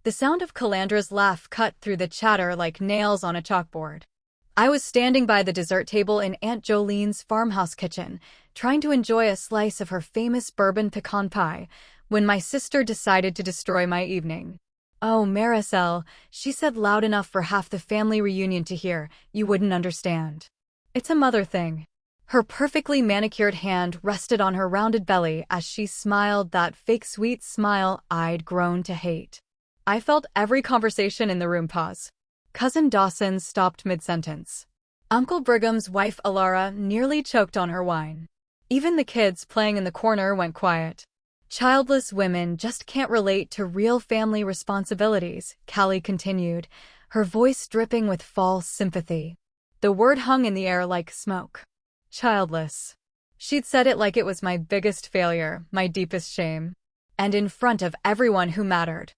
The sound of Calandra's laugh cut through the chatter like nails on a chalkboard. I was standing by the dessert table in Aunt Jolene's farmhouse kitchen, trying to enjoy a slice of her famous bourbon pecan pie, when my sister decided to destroy my evening. "Oh, Maricel," she said loud enough for half the family reunion to hear, "you wouldn't understand. It's a mother thing." Her perfectly manicured hand rested on her rounded belly as she smiled that fake sweet smile I'd grown to hate. I felt every conversation in the room pause. Cousin Dawson stopped mid-sentence. Uncle Brigham's wife Alara nearly choked on her wine. Even the kids playing in the corner went quiet. "Childless women just can't relate to real family responsibilities," Callie continued, her voice dripping with false sympathy. The word hung in the air like smoke. Childless. She'd said it like it was my biggest failure, my deepest shame. And in front of everyone who mattered.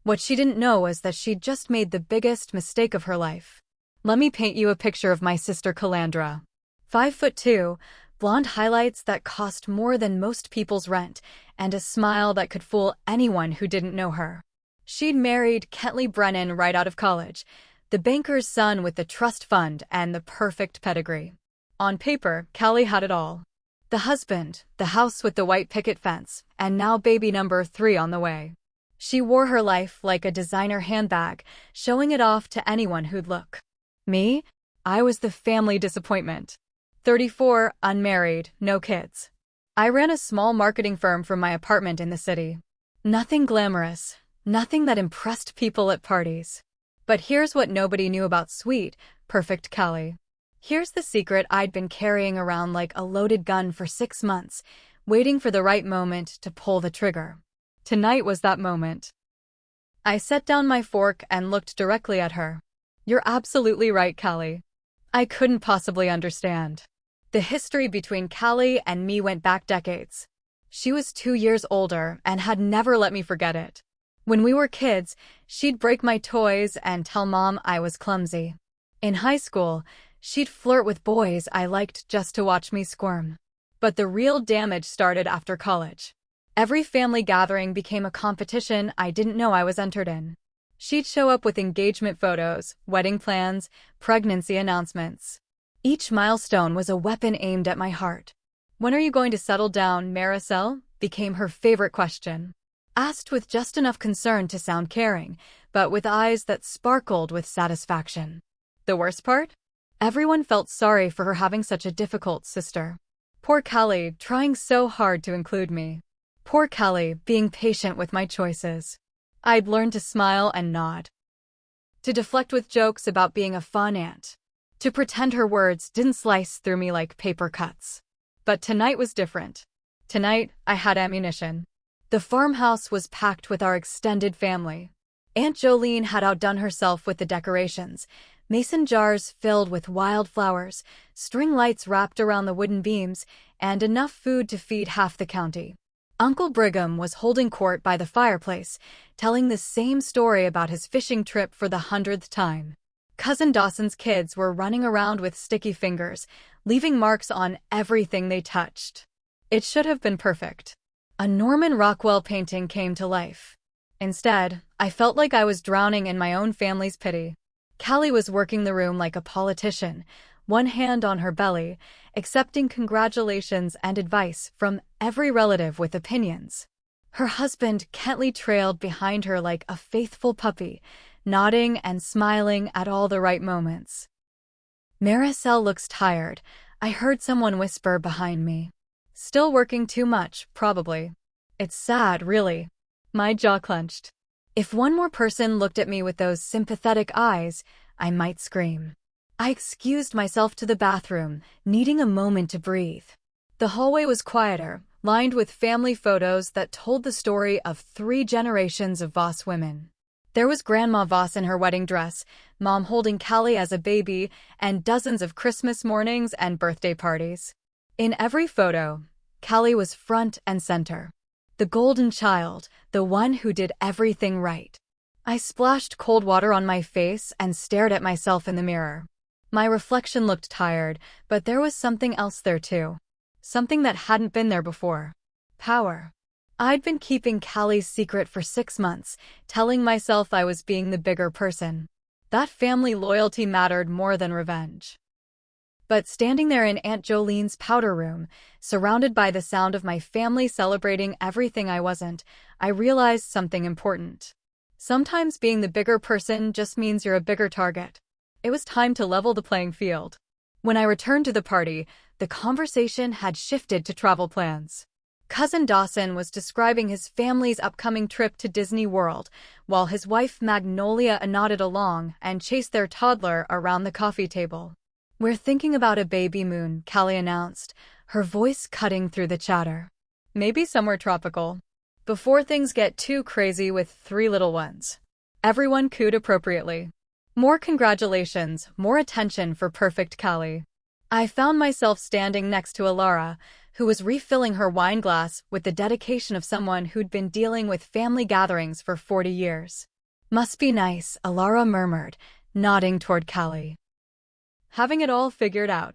What she didn't know was that she'd just made the biggest mistake of her life. Let me paint you a picture of my sister Calandra. 5'2", blonde highlights that cost more than most people's rent, and a smile that could fool anyone who didn't know her. She'd married Kentley Brennan right out of college, the banker's son with the trust fund and the perfect pedigree. On paper, Callie had it all. The husband, the house with the white picket fence, and now baby number 3 on the way. She wore her life like a designer handbag, showing it off to anyone who'd look. Me? I was the family disappointment. 34, unmarried, no kids. I ran a small marketing firm from my apartment in the city. Nothing glamorous, nothing that impressed people at parties. But here's what nobody knew about sweet, perfect Callie. Here's the secret I'd been carrying around like a loaded gun for 6 months, waiting for the right moment to pull the trigger. Tonight was that moment. I set down my fork and looked directly at her. "You're absolutely right, Callie. I couldn't possibly understand." The history between Callie and me went back decades. She was 2 years older and had never let me forget it. When we were kids, she'd break my toys and tell Mom I was clumsy. In high school, she'd flirt with boys I liked just to watch me squirm. But the real damage started after college. Every family gathering became a competition I didn't know I was entered in. She'd show up with engagement photos, wedding plans, pregnancy announcements. Each milestone was a weapon aimed at my heart. "When are you going to settle down, Maricel?" became her favorite question. Asked with just enough concern to sound caring, but with eyes that sparkled with satisfaction. The worst part? Everyone felt sorry for her having such a difficult sister. Poor Callie, trying so hard to include me. Poor Callie, being patient with my choices. I'd learned to smile and nod. To deflect with jokes about being a fun aunt. To pretend her words didn't slice through me like paper cuts. But tonight was different. Tonight, I had ammunition. The farmhouse was packed with our extended family. Aunt Jolene had outdone herself with the decorations. Mason jars filled with wildflowers, string lights wrapped around the wooden beams, and enough food to feed half the county. Uncle Brigham was holding court by the fireplace, telling the same story about his fishing trip for the 100th time. Cousin Dawson's kids were running around with sticky fingers, leaving marks on everything they touched. It should have been perfect. A Norman Rockwell painting came to life. Instead, I felt like I was drowning in my own family's pity. Callie was working the room like a politician, one hand on her belly, accepting congratulations and advice from every relative with opinions. Her husband, Kentley, trailed behind her like a faithful puppy, nodding and smiling at all the right moments. "Maricel looks tired," I heard someone whisper behind me. "Still working too much, probably." It's sad, really. My jaw clenched. If one more person looked at me with those sympathetic eyes, I might scream. I excused myself to the bathroom, needing a moment to breathe. The hallway was quieter, lined with family photos that told the story of 3 generations of Voss women. There was Grandma Voss in her wedding dress, Mom holding Callie as a baby, and dozens of Christmas mornings and birthday parties. In every photo, Callie was front and center. The golden child, the one who did everything right. I splashed cold water on my face and stared at myself in the mirror. My reflection looked tired, but there was something else there too. Something that hadn't been there before. Power. I'd been keeping Callie's secret for 6 months, telling myself I was being the bigger person. That family loyalty mattered more than revenge. But standing there in Aunt Jolene's powder room, surrounded by the sound of my family celebrating everything I wasn't, I realized something important. Sometimes being the bigger person just means you're a bigger target. It was time to level the playing field. When I returned to the party, the conversation had shifted to travel plans. Cousin Dawson was describing his family's upcoming trip to Disney World, while his wife Magnolia nodded along and chased their toddler around the coffee table. "We're thinking about a baby moon," Callie announced, her voice cutting through the chatter. "Maybe somewhere tropical. Before things get too crazy with 3 little ones." Everyone cooed appropriately. More congratulations, more attention for perfect Callie. I found myself standing next to Alara, who was refilling her wine glass with the dedication of someone who'd been dealing with family gatherings for 40 years. "Must be nice," Alara murmured, nodding toward Callie. "Having it all figured out."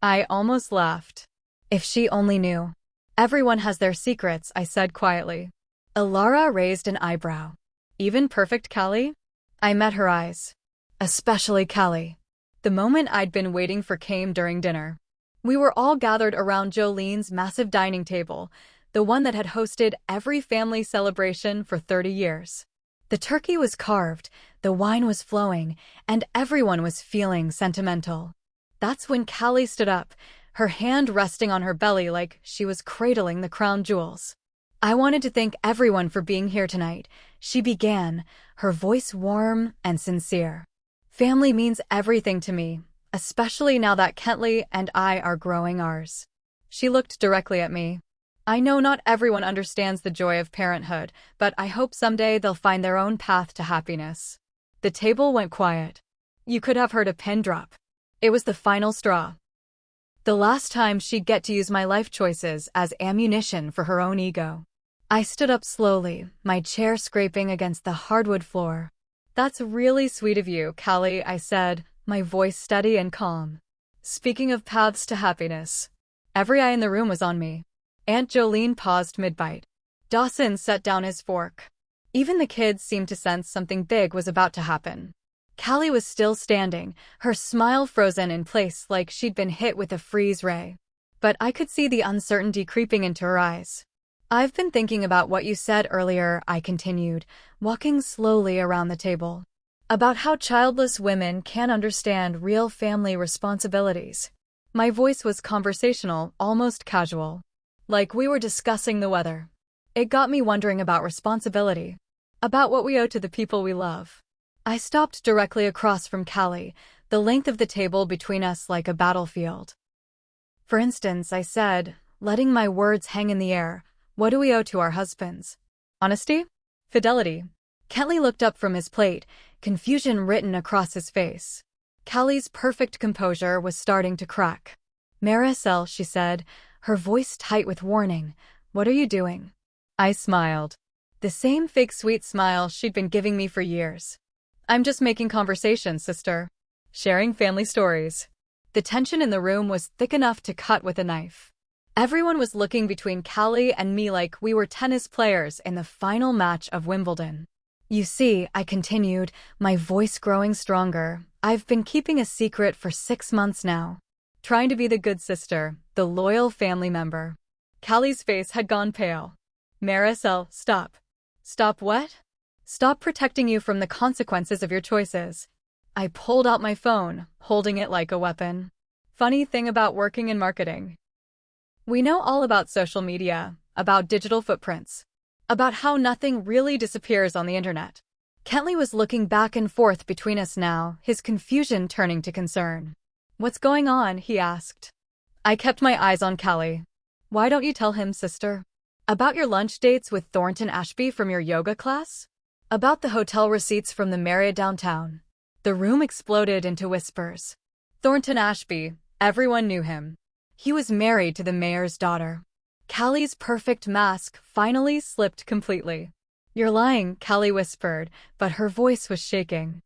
I almost laughed. If she only knew. "Everyone has their secrets," I said quietly. Alara raised an eyebrow. "Even perfect Callie?" I met her eyes. "Especially Callie." The moment I'd been waiting for came during dinner. We were all gathered around Jolene's massive dining table, the one that had hosted every family celebration for 30 years. The turkey was carved, the wine was flowing, and everyone was feeling sentimental. That's when Callie stood up, her hand resting on her belly like she was cradling the crown jewels. "I wanted to thank everyone for being here tonight," she began, her voice warm and sincere. "Family means everything to me, especially now that Kentley and I are growing ours." She looked directly at me. "I know not everyone understands the joy of parenthood, but I hope someday they'll find their own path to happiness." The table went quiet. You could have heard a pin drop. It was the final straw. The last time she'd get to use my life choices as ammunition for her own ego. I stood up slowly, my chair scraping against the hardwood floor. "That's really sweet of you, Callie," I said, my voice steady and calm. "Speaking of paths to happiness." Every eye in the room was on me. Aunt Jolene paused mid-bite. Dawson set down his fork. Even the kids seemed to sense something big was about to happen. Callie was still standing, her smile frozen in place like she'd been hit with a freeze ray. But I could see the uncertainty creeping into her eyes. "I've been thinking about what you said earlier," I continued, walking slowly around the table. "About how childless women can't understand real family responsibilities." My voice was conversational, almost casual. Like we were discussing the weather. It got me wondering about responsibility. About what we owe to the people we love. I stopped directly across from Callie, the length of the table between us like a battlefield. "For instance," I said, letting my words hang in the air, "what do we owe to our husbands? Honesty? Fidelity?" Kentley looked up from his plate, confusion written across his face. Callie's perfect composure was starting to crack. "Maricel," she said, her voice tight with warning, "what are you doing?" I smiled. The same fake sweet smile she'd been giving me for years. "I'm just making conversation, sister. Sharing family stories." The tension in the room was thick enough to cut with a knife. Everyone was looking between Callie and me like we were tennis players in the final match of Wimbledon. "You see," I continued, my voice growing stronger, "I've been keeping a secret for 6 months now. Trying to be the good sister, the loyal family member." Callie's face had gone pale. "Maricel, stop." "Stop what?" "Stop protecting you from the consequences of your choices." I pulled out my phone, holding it like a weapon. Funny thing about working in marketing. We know all about social media, about digital footprints, about how nothing really disappears on the internet. Kentley was looking back and forth between us now, his confusion turning to concern. "What's going on?" he asked. I kept my eyes on Callie. "Why don't you tell him, sister? About your lunch dates with Thornton Ashby from your yoga class? About the hotel receipts from the Marriott downtown?" The room exploded into whispers. Thornton Ashby, everyone knew him. He was married to the mayor's daughter. Callie's perfect mask finally slipped completely. "You're lying," Callie whispered, but her voice was shaking.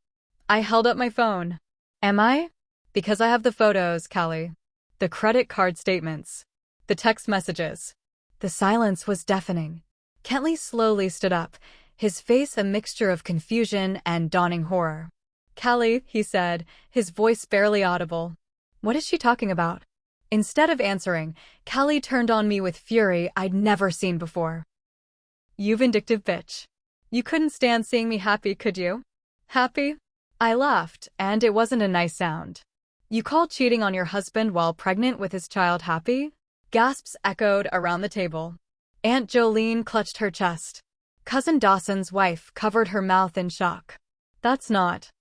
I held up my phone. "Am I?" "Because I have the photos, Callie. The credit card statements. The text messages." The silence was deafening. Kentley slowly stood up, his face a mixture of confusion and dawning horror. "Callie," he said, his voice barely audible. "What is she talking about?" Instead of answering, Callie turned on me with fury I'd never seen before. "You vindictive bitch. You couldn't stand seeing me happy, could you?" "Happy?" I laughed, and it wasn't a nice sound. "You call cheating on your husband while pregnant with his child happy?" Gasps echoed around the table. Aunt Jolene clutched her chest. Cousin Dawson's wife covered her mouth in shock. "That's not.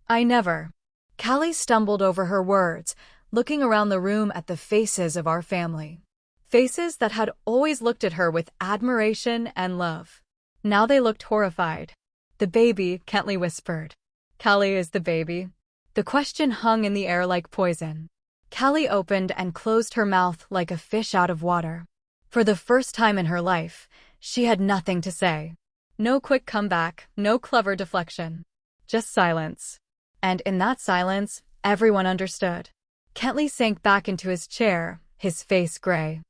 I never." Callie stumbled over her words, looking around the room at the faces of our family. Faces that had always looked at her with admiration and love. Now they looked horrified. "The baby," Kentley whispered. "Callie is the baby?" The question hung in the air like poison. Callie opened and closed her mouth like a fish out of water. For the first time in her life, she had nothing to say. No quick comeback, no clever deflection. Just silence. And in that silence, everyone understood. Kentley sank back into his chair, his face gray.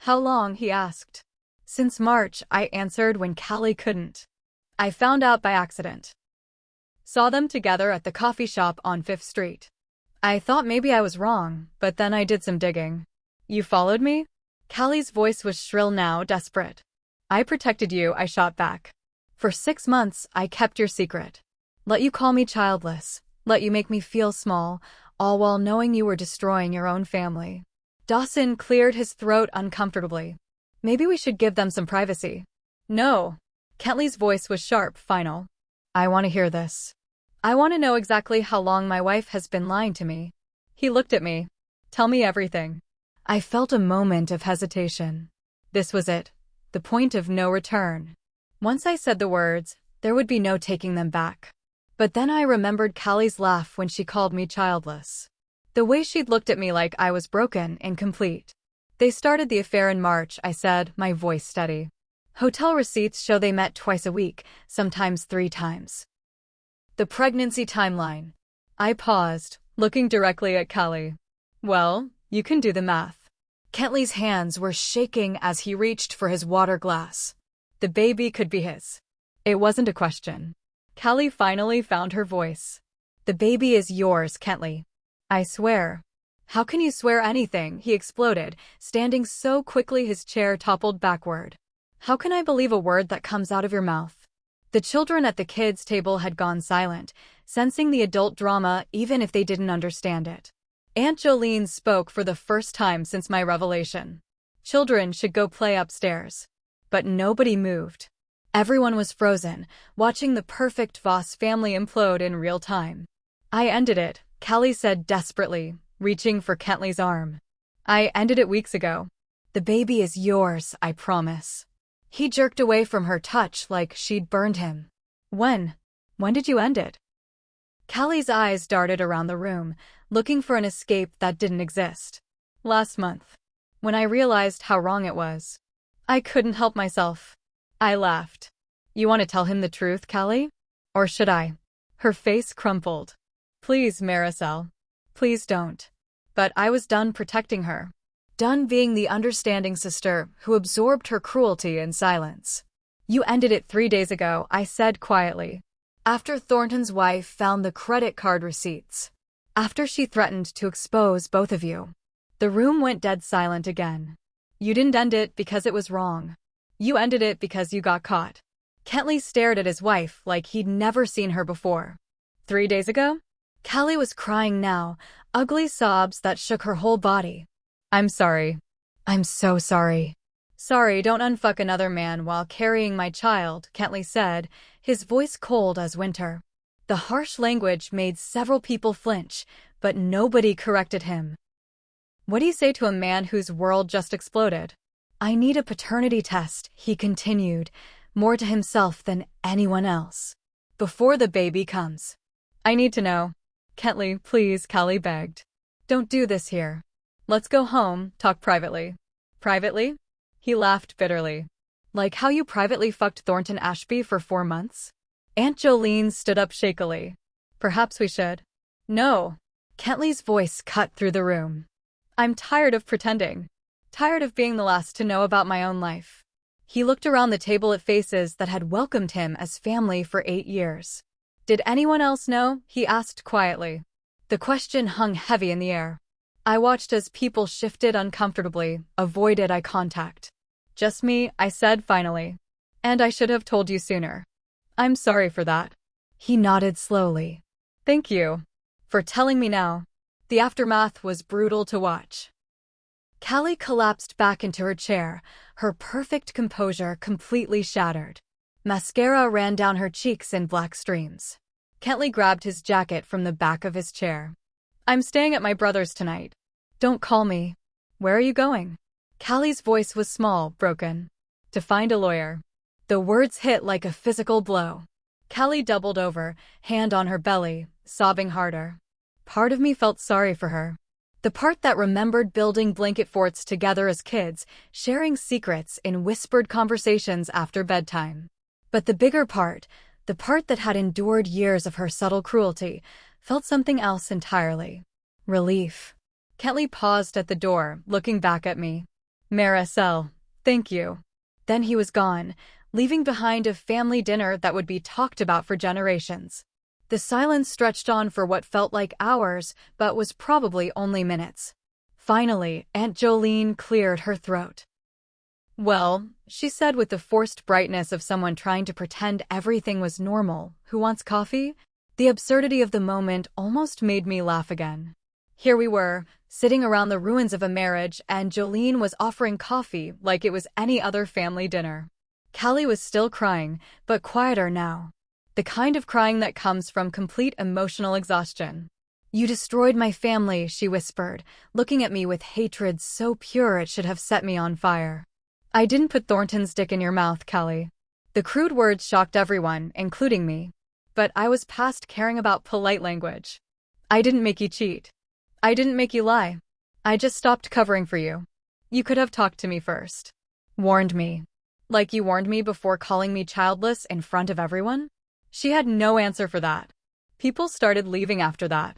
"How long?" he asked. "Since March," I answered when Callie couldn't. "I found out by accident. Saw them together at the coffee shop on 5th Street. I thought maybe I was wrong, but then I did some digging." "You followed me?" Callie's voice was shrill now, desperate. "I protected you," I shot back. "For 6 months, I kept your secret. Let you call me childless, let you make me feel small, all while knowing you were destroying your own family." Dawson cleared his throat uncomfortably. "Maybe we should give them some privacy." "No." Kentley's voice was sharp, final. "I want to hear this. I want to know exactly how long my wife has been lying to me." He looked at me. "Tell me everything." I felt a moment of hesitation. This was it, the point of no return. Once I said the words, there would be no taking them back. But then I remembered Callie's laugh when she called me childless. The way she'd looked at me like I was broken, incomplete. "They started the affair in March," I said, my voice steady. "Hotel receipts show they met twice a week, sometimes 3 times. The pregnancy timeline." I paused, looking directly at Callie. "Well, you can do the math." Kentley's hands were shaking as he reached for his water glass. The baby could be his. It wasn't a question. Callie finally found her voice. "The baby is yours, Kentley." "I swear." "How can you swear anything?" he exploded, standing so quickly his chair toppled backward. "How can I believe a word that comes out of your mouth?" The children at the kids' table had gone silent, sensing the adult drama even if they didn't understand it. Aunt Jolene spoke for the first time since my revelation. "Children should go play upstairs." But nobody moved. Everyone was frozen, watching the perfect Voss family implode in real time. "I ended it," Callie said desperately, reaching for Kentley's arm. "I ended it weeks ago." "The baby is yours, I promise." He jerked away from her touch like she'd burned him. When? When did you end it?" Callie's eyes darted around the room, looking for an escape that didn't exist. "Last month. When I realized how wrong it was. I couldn't help myself." I laughed. "You want to tell him the truth, Callie? Or should I?" Her face crumpled. "Please, Maricel. Please don't." But I was done protecting her. Done being the understanding sister who absorbed her cruelty in silence. "You ended it 3 days ago," I said quietly. "After Thornton's wife found the credit card receipts. After she threatened to expose both of you." The room went dead silent again. "You didn't end it because it was wrong. You ended it because you got caught." Kentley stared at his wife like he'd never seen her before. 3 days ago? Callie was crying now, ugly sobs that shook her whole body. "I'm sorry. I'm so sorry." "Sorry, don't unfuck another man while carrying my child," Kentley said, his voice cold as winter. The harsh language made several people flinch, but nobody corrected him. "What do you say to a man whose world just exploded?" "I need a paternity test," he continued, more to himself than anyone else. "Before the baby comes. I need to know." "Kentley, please," Callie begged. "Don't do this here. Let's go home, talk privately." "Privately?" He laughed bitterly. "Like how you privately fucked Thornton Ashby for 4 months?" Aunt Jolene stood up shakily. "Perhaps we should." "No." Kentley's voice cut through the room. "I'm tired of pretending. Tired of being the last to know about my own life. He looked around the table at faces that had welcomed him as family for 8 years. Did anyone else know? He asked quietly. The question hung heavy in the air. I watched as people shifted uncomfortably, avoided eye contact. Just me, I said finally. And I should have told you sooner. I'm sorry for that. He nodded slowly. Thank you for telling me now. The aftermath was brutal to watch. Callie collapsed back into her chair, her perfect composure completely shattered. Mascara ran down her cheeks in black streams. Kentley grabbed his jacket from the back of his chair. I'm staying at my brother's tonight. Don't call me. Where are you going? Callie's voice was small, broken. To find a lawyer. The words hit like a physical blow. Callie doubled over, hand on her belly, sobbing harder. Part of me felt sorry for her. The part that remembered building blanket forts together as kids, sharing secrets in whispered conversations after bedtime. But the bigger part, the part that had endured years of her subtle cruelty, felt something else entirely. Relief. Kentley paused at the door, looking back at me. Maricel, thank you. Then he was gone, leaving behind a family dinner that would be talked about for generations. The silence stretched on for what felt like hours, but was probably only minutes. Finally, Aunt Jolene cleared her throat. Well, she said with the forced brightness of someone trying to pretend everything was normal. Who wants coffee? The absurdity of the moment almost made me laugh again. Here we were, sitting around the ruins of a marriage, and Jolene was offering coffee like it was any other family dinner. Callie was still crying, but quieter now. The kind of crying that comes from complete emotional exhaustion. You destroyed my family, she whispered, looking at me with hatred so pure it should have set me on fire. I didn't put Thornton's dick in your mouth, Callie. The crude words shocked everyone, including me. But I was past caring about polite language. I didn't make you cheat. I didn't make you lie. I just stopped covering for you. You could have talked to me first. Warned me. Like you warned me before calling me childless in front of everyone? She had no answer for that. People started leaving after that.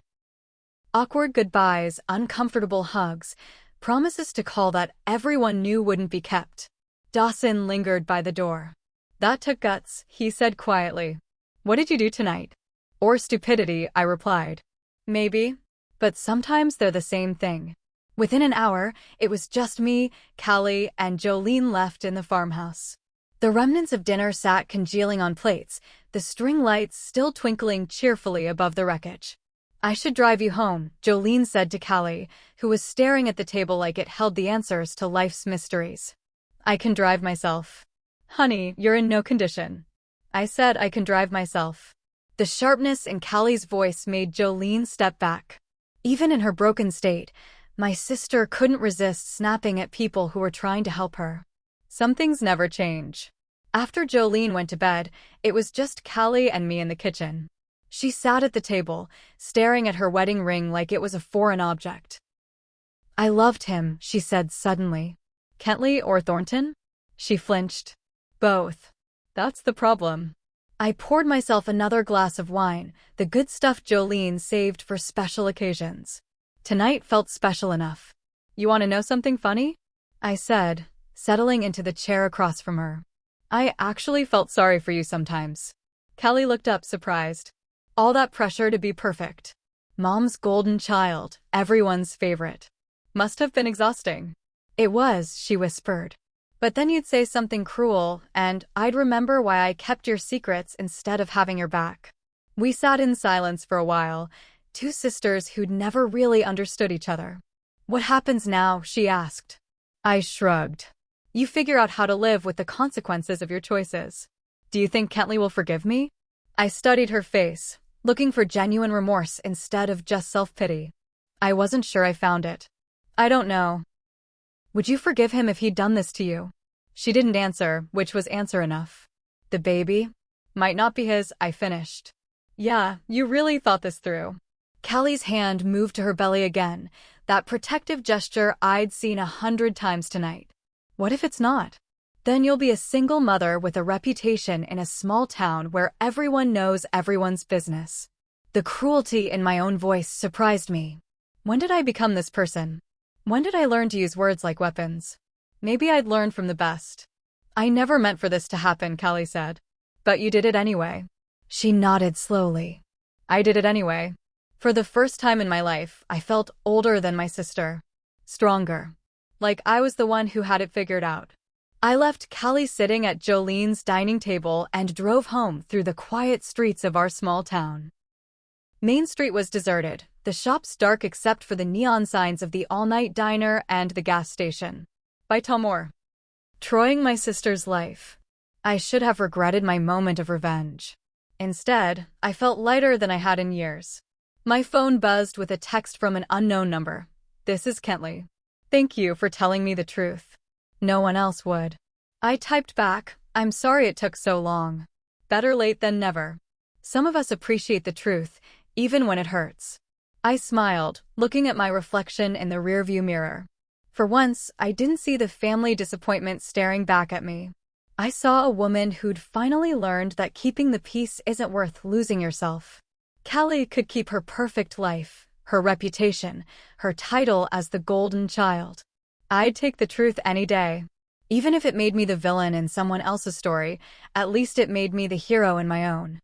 Awkward goodbyes, uncomfortable hugs, promises to call that everyone knew wouldn't be kept. Dawson lingered by the door. That took guts, he said quietly. What did you do tonight? Or stupidity, I replied. Maybe. But sometimes they're the same thing. Within an hour, it was just me, Callie, and Jolene left in the farmhouse. The remnants of dinner sat congealing on plates, the string lights still twinkling cheerfully above the wreckage. I should drive you home, Jolene said to Callie, who was staring at the table like it held the answers to life's mysteries. I can drive myself. Honey, you're in no condition. I said I can drive myself. The sharpness in Callie's voice made Jolene step back. Even in her broken state, my sister couldn't resist snapping at people who were trying to help her. Some things never change. After Jolene went to bed, it was just Callie and me in the kitchen. She sat at the table, staring at her wedding ring like it was a foreign object. I loved him, she said suddenly. Kentley or Thornton? She flinched. Both. That's the problem. I poured myself another glass of wine, the good stuff Jolene saved for special occasions. Tonight felt special enough. You want to know something funny? I said, settling into the chair across from her. I actually felt sorry for you sometimes. Callie looked up surprised. All that pressure to be perfect. Mom's golden child, everyone's favorite. Must have been exhausting. It was, she whispered. But then you'd say something cruel, and I'd remember why I kept your secrets instead of having your back. We sat in silence for a while, two sisters who'd never really understood each other. What happens now? She asked. I shrugged. You figure out how to live with the consequences of your choices. Do you think Kentley will forgive me? I studied her face, looking for genuine remorse instead of just self-pity. I wasn't sure I found it. I don't know. Would you forgive him if he'd done this to you? She didn't answer, which was answer enough. The baby? Might not be his, I finished. Yeah, you really thought this through. Callie's hand moved to her belly again, that protective gesture I'd seen 100 times tonight. What if it's not? Then you'll be a single mother with a reputation in a small town where everyone knows everyone's business. The cruelty in my own voice surprised me. When did I become this person? When did I learn to use words like weapons? Maybe I'd learn from the best. I never meant for this to happen, Callie said. But you did it anyway. She nodded slowly. I did it anyway. For the first time in my life, I felt older than my sister. Stronger. Like I was the one who had it figured out. I left Callie sitting at Jolene's dining table and drove home through the quiet streets of our small town. Main Street was deserted, the shops dark except for the neon signs of the all-night diner and the gas station. By Tomor. Troying my sister's life. I should have regretted my moment of revenge. Instead, I felt lighter than I had in years. My phone buzzed with a text from an unknown number. This is Callie. Thank you for telling me the truth. No one else would. I typed back, I'm sorry it took so long. Better late than never. Some of us appreciate the truth, even when it hurts. I smiled, looking at my reflection in the rearview mirror. For once, I didn't see the family disappointment staring back at me. I saw a woman who'd finally learned that keeping the peace isn't worth losing yourself. Callie could keep her perfect life, her reputation, her title as the golden child. I'd take the truth any day. Even if it made me the villain in someone else's story, at least it made me the hero in my own.